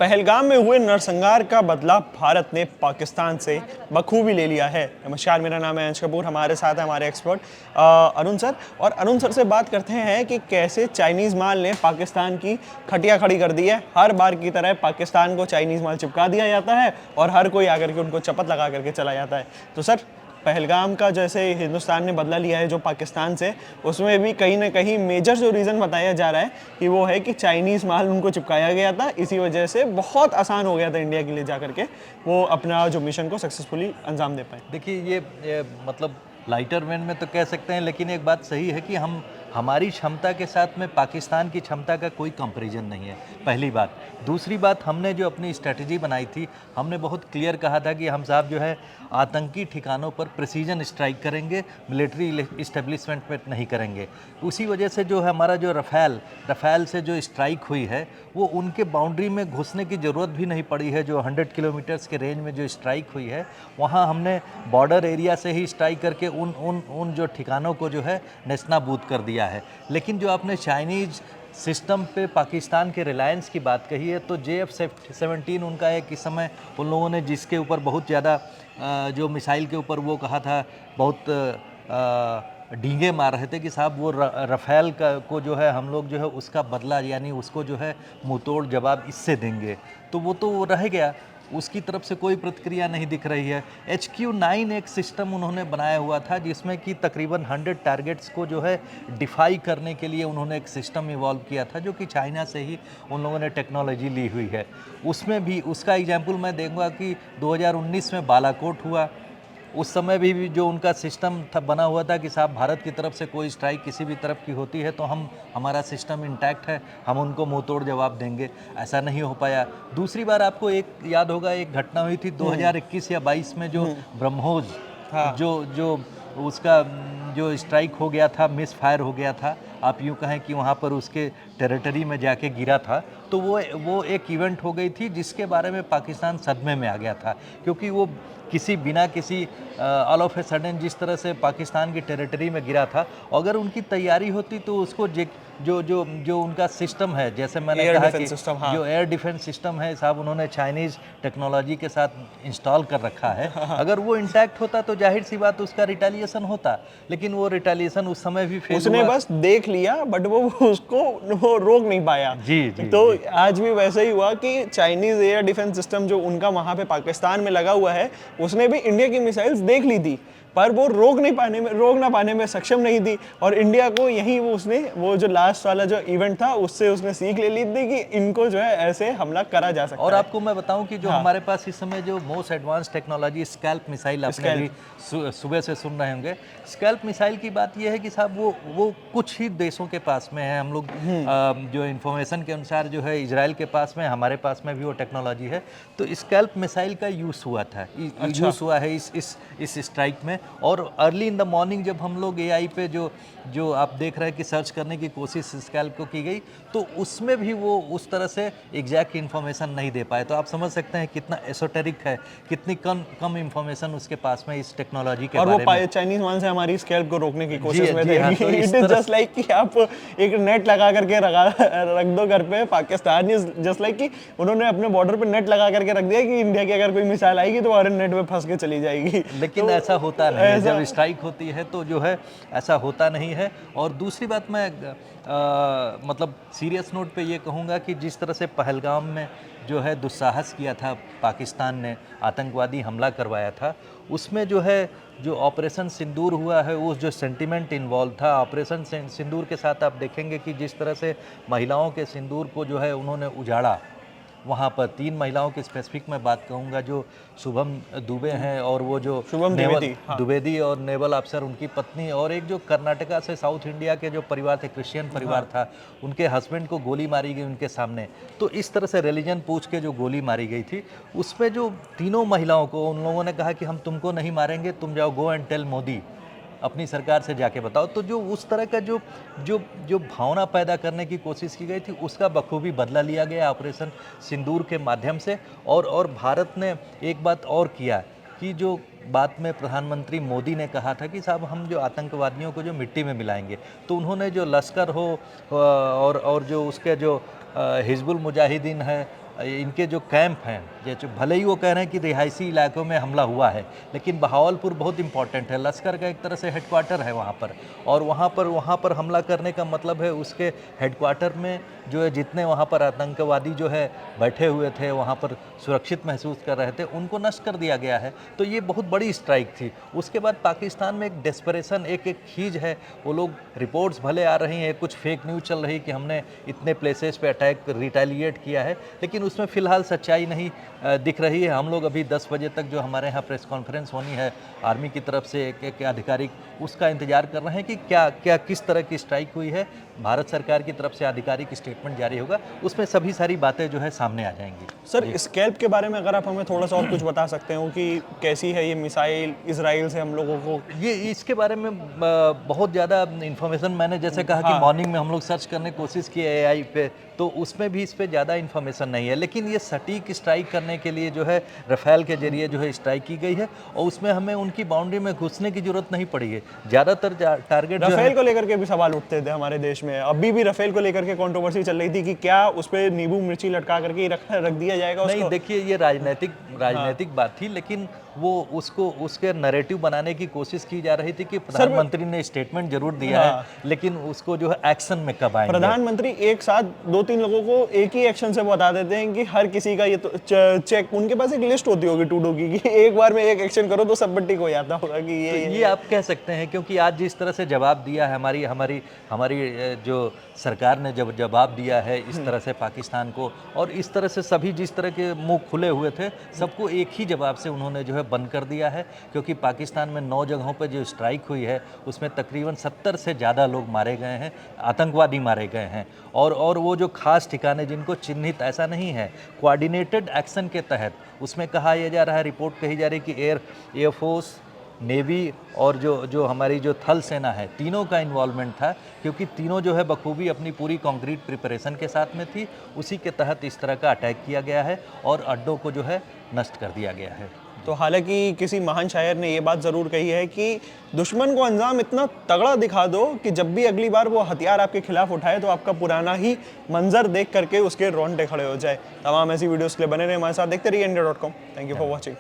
पहलगाम में हुए नरसंहार का बदला भारत ने पाकिस्तान से बखूबी ले लिया है। नमस्कार, मेरा नाम है अंश कपूर। हमारे साथ है हमारे एक्सपर्ट अरुण सर। और अरुण सर से बात करते हैं कि कैसे चाइनीज़ माल ने पाकिस्तान की खटिया खड़ी कर दी है। हर बार की तरह पाकिस्तान को चाइनीज़ माल चिपका दिया जाता है और हर कोई आकर के उनको चपत लगा करके चला जाता है। तो सर, पहलगाम का जैसे हिंदुस्तान ने बदला लिया है जो पाकिस्तान से, उसमें भी कहीं ना कहीं मेजर जो रीज़न बताया जा रहा है कि वो है कि चाइनीज़ माल उनको चिपकाया गया था। इसी वजह से बहुत आसान हो गया था इंडिया के लिए जा करके वो अपना जो मिशन को सक्सेसफुली अंजाम दे पाए। देखिए ये मतलब लाइटर वेन में तो कह सकते हैं, लेकिन एक बात सही है कि हमारी क्षमता के साथ में पाकिस्तान की क्षमता का कोई कंपैरिजन नहीं है, पहली बात। दूसरी बात, हमने जो अपनी स्ट्रेटजी बनाई थी, हमने बहुत क्लियर कहा था कि हम साहब जो है आतंकी ठिकानों पर प्रिसीजन स्ट्राइक करेंगे, मिलिट्री इस्टेब्लिशमेंट में नहीं करेंगे। उसी वजह से जो है हमारा जो रफ़ेल से जो स्ट्राइक हुई है वो उनके बाउंड्री में घुसने की ज़रूरत भी नहीं पड़ी है। जो 100 किलोमीटर्स के रेंज में जो स्ट्राइक हुई है, वहाँ हमने बॉर्डर एरिया से ही स्ट्राइक करके उन जो ठिकानों को जो है नेस्तनाबूद कर दिया है। लेकिन जो आपने चाइनीज़ सिस्टम पे पाकिस्तान के रिलायंस की बात कही है, तो JF-17 उनका एक इस समय उन लोगों ने जिसके ऊपर बहुत ज़्यादा जो मिसाइल के ऊपर वो कहा था, बहुत डींगे मार रहे थे कि साहब वो रफ़ेल को जो है हम लोग जो है उसका बदला, यानी उसको जो है मुंहतोड़ जवाब इससे देंगे। तो वो रह गया, उसकी तरफ से कोई प्रतिक्रिया नहीं दिख रही है। HQ-9 एक सिस्टम उन्होंने बनाया हुआ था जिसमें कि तकरीबन 100 टारगेट्स को जो है डिफाई करने के लिए उन्होंने एक सिस्टम इवॉल्व किया था, जो कि चाइना से ही उन लोगों ने टेक्नोलॉजी ली हुई है। उसमें भी उसका एग्जाम्पल मैं दूंगा कि 2019 में बालाकोट हुआ। उस समय भी जो उनका सिस्टम था बना हुआ था कि साहब भारत की तरफ से कोई स्ट्राइक किसी भी तरफ की होती है तो हमारा सिस्टम इंटैक्ट है, हम उनको मुंह तोड़ जवाब देंगे। ऐसा नहीं हो पाया। दूसरी बार आपको एक याद होगा, एक घटना हुई थी 2021 या 22 में, जो ब्रह्मोस, हाँ। जो उसका जो स्ट्राइक हो गया था, मिस फायर हो गया था, आप यूँ कहें कि वहाँ पर उसके टेरिटरी में जाके गिरा था। तो वो एक इवेंट हो गई थी जिसके बारे में पाकिस्तान सदमे में आ गया था, क्योंकि वो बिना किसी ऑल ऑफ ए सडन जिस तरह से पाकिस्तान की टेरिटरी में गिरा था, अगर उनकी तैयारी होती तो उसको जो उनका सिस्टम है, जैसे मैंने कहा कि हाँ। जो एयर डिफेंस सिस्टम है साहब, उन्होंने चाइनीज़ टेक्नोलॉजी के साथ इंस्टॉल कर रखा है। अगर वो इंटैक्ट होता तो जाहिर सी बात उसका रिटेलिएशन होता, लेकिन वो रिटेलिएशन उस समय भी फेल उसने हुआ। बस देख लिया बट वो रोक नहीं पाया। जी तो आज भी वैसे ही हुआ कि चाइनीज एयर डिफेंस सिस्टम जो उनका वहां पे पाकिस्तान में लगा हुआ है, उसने भी इंडिया की मिसाइल्स देख ली थी, पर वो रोक ना पाने में सक्षम नहीं थी। और इंडिया को यही वो जो लास्ट वाला जो इवेंट था उससे उसने सीख ले ली थी कि इनको जो है ऐसे हमला करा जा सकता है। और आपको मैं बताऊं कि जो हमारे पास इस समय जो most advance technology scalp missile, आपने भी सुबह से सुन रहे होंगे। स्कैल्प मिसाइल की बात यह है कि साहब वो कुछ ही देशों के पास में है। हम लोग जो इन्फॉर्मेशन के अनुसार जो है इजराइल के पास में, हमारे पास में भी वो टेक्नोलॉजी है। तो स्कैल्प मिसाइल का यूज़ हुआ था, यूज़ हुआ है इस स्ट्राइक में। और अर्ली इन द मॉर्निंग जब हम लोग AI पे जो आप देख रहे हैं कि सर्च करने की कोशिश स्कैल्प को की गई, तो उसमें भी वो उस तरह से एग्जैक्ट इन्फॉर्मेशन नहीं दे पाए। तो आप समझ सकते हैं कितना एसोटेरिक है, कितनी कम इन्फॉर्मेशन उसके पास में इस टेक्नोलॉजी के बारे में। और वो चाइनीज मान से हमारी स्कैल्प को रोकने की कोशिश में थे। हाँ, तो इट इज जस्ट लाइक कि आप एक नेट लगा करके रख दो घर पे। पाकिस्तान इज जस्ट लाइक कि उन्होंने अपने बॉर्डर पे नेट लगा करके रख दिया कि इंडिया की अगर कोई मिसाइल आएगी तो हमारे नेट में फंस के चली जाएगी। लेकिन तो ऐसा होता नहीं है। जब स्ट्राइक होती है तो जो है ऐसा होता नहीं है। और दूसरी बात, मैं मतलब सीरियस नोट पे ये कहूँगा कि जिस तरह से पहलगाम में जो है दुस्साहस किया था पाकिस्तान ने, आतंकवादी हमला करवाया था, उसमें जो है जो ऑपरेशन सिंदूर हुआ है, उस जो सेंटिमेंट इन्वॉल्व था ऑपरेशन सिंदूर के साथ, आप देखेंगे कि जिस तरह से महिलाओं के सिंदूर को जो है उन्होंने उजाड़ा। वहाँ पर 3 महिलाओं की स्पेसिफिक मैं बात कहूँगा, जो शुभम दुबे हैं, और वो जो शुभम द्विवेदी और नेवल अफसर उनकी पत्नी, और एक जो कर्नाटका से साउथ इंडिया के जो परिवार थे, क्रिश्चियन परिवार था, उनके हस्बैंड को गोली मारी गई उनके सामने। तो इस तरह से रिलीजन पूछ के जो गोली मारी गई थी, उसमें जो तीनों महिलाओं को उन लोगों ने कहा कि हम तुमको नहीं मारेंगे, तुम जाओ, गो एंड टेल मोदी, अपनी सरकार से जाके बताओ। तो जो उस तरह का जो भावना पैदा करने की कोशिश की गई थी, उसका बखूबी बदला लिया गया ऑपरेशन सिंदूर के माध्यम से। और भारत ने एक बात और किया कि जो बात में प्रधानमंत्री मोदी ने कहा था कि साहब हम जो आतंकवादियों को जो मिट्टी में मिलाएंगे, तो उन्होंने जो लश्कर हो और जो उसके जो हिजबुल मुजाहिदीन है इनके जो कैंप हैं, जैसे भले ही वो कह रहे हैं कि रिहायशी इलाकों में हमला हुआ है, लेकिन बहावलपुर बहुत इंपॉर्टेंट है, लश्कर का एक तरह से हेडक्वार्टर है वहाँ पर, और वहाँ पर हमला करने का मतलब है उसके हेडक्वार्टर में जो है जितने वहाँ पर आतंकवादी जो है बैठे हुए थे, वहाँ पर सुरक्षित महसूस कर रहे थे, उनको नष्ट कर दिया गया है। तो ये बहुत बड़ी स्ट्राइक थी। उसके बाद पाकिस्तान में एक डेस्परेशन, एक खींच है, वो लोग रिपोर्ट्स भले आ रही हैं, कुछ फेक न्यूज़ चल रही कि हमने इतने प्लेसेस पे अटैक रिटेलिएट किया है, लेकिन उसमें फ़िलहाल सच्चाई नहीं दिख रही है। हम लोग अभी 10 बजे तक जो हमारे यहाँ प्रेस कॉन्फ्रेंस होनी है आर्मी की तरफ से एक आधिकारिक, उसका इंतज़ार कर रहे हैं कि क्या किस तरह की स्ट्राइक हुई है। भारत सरकार की तरफ से आधिकारिक स्टेटमेंट जारी होगा, उसमें सभी सारी बातें जो है सामने आ जाएंगी। सर, स्कैल्प के बारे में अगर आप हमें थोड़ा सा और कुछ बता सकते हो कि कैसी है ये मिसाइल, इजराइल से हम लोगों को ये इसके बारे में बहुत ज़्यादा इन्फॉर्मेशन, मैंने जैसे कहा कि मॉर्निंग में हम लोग सर्च करने की कोशिश की एआई पे, तो उसमें भी इस पे ज़्यादा इन्फॉर्मेशन नहीं है। लेकिन ये सटीक स्ट्राइक करने के लिए जो है रफ़ेल के जरिए जो है स्ट्राइक की गई है, और उसमें हमें उनकी बाउंड्री में घुसने की जरूरत नहीं पड़ी है। ज़्यादातर टारगेट रफेल को लेकर के भी सवाल उठते थे हमारे देश में, अभी भी रफेल को लेकर के कंट्रोवर्सी चल रही थी कि क्या उस पर नींबू मिर्ची लटका करके रख दिया जाएगा उसको? नहीं, देखिए ये राजनीतिक बात थी, लेकिन वो उसके नैरेटिव बनाने की कोशिश की जा रही थी कि प्रधानमंत्री ने स्टेटमेंट जरूर दिया है, लेकिन उसको जो है एक्शन में कब आएंगे। प्रधानमंत्री एक साथ 2-3 लोगों को एक ही एक्शन से बता देते हैं कि हर किसी का ये तो चेक, उनके पास एक लिस्ट होती होगी टूडू की कि एक बार में एक एक्शन करो तो सब बट्टी को जाता होगा कि ये आप कह सकते हैं, क्योंकि आज जिस तरह से जवाब दिया है हमारी जो सरकार ने जब जवाब दिया है इस तरह से पाकिस्तान को, और इस तरह से सभी जिस तरह के मुंह खुले हुए थे, सबको एक ही जवाब से उन्होंने जो है बंद कर दिया है। क्योंकि पाकिस्तान में 9 जगहों पर जो स्ट्राइक हुई है उसमें तकरीबन 70 से ज़्यादा लोग मारे गए हैं, आतंकवादी मारे गए हैं, और वो जो खास ठिकाने जिनको चिन्हित ऐसा नहीं है, कोऑर्डिनेटेड एक्शन के तहत उसमें कहा यह जा रहा है, रिपोर्ट कही जा रही है कि एयरफोर्स, नेवी और जो हमारी जो थल सेना है, तीनों का इन्वॉल्वमेंट था, क्योंकि तीनों जो है बखूबी अपनी पूरी कंक्रीट प्रिपरेशन के साथ में थी। उसी के तहत इस तरह का अटैक किया गया है और अड्डों को जो है नष्ट कर दिया गया है। तो हालांकि किसी महान शायर ने ये बात ज़रूर कही है कि दुश्मन को अंजाम इतना तगड़ा दिखा दो कि जब भी अगली बार वो हथियार आपके खिलाफ उठाए तो आपका पुराना ही मंजर देख करके उसके रोंगटे खड़े हो जाए। तमाम ऐसी वीडियोस के लिए बने रहे हमारे साथ, देखते रहिए India.com। Thank you for watching.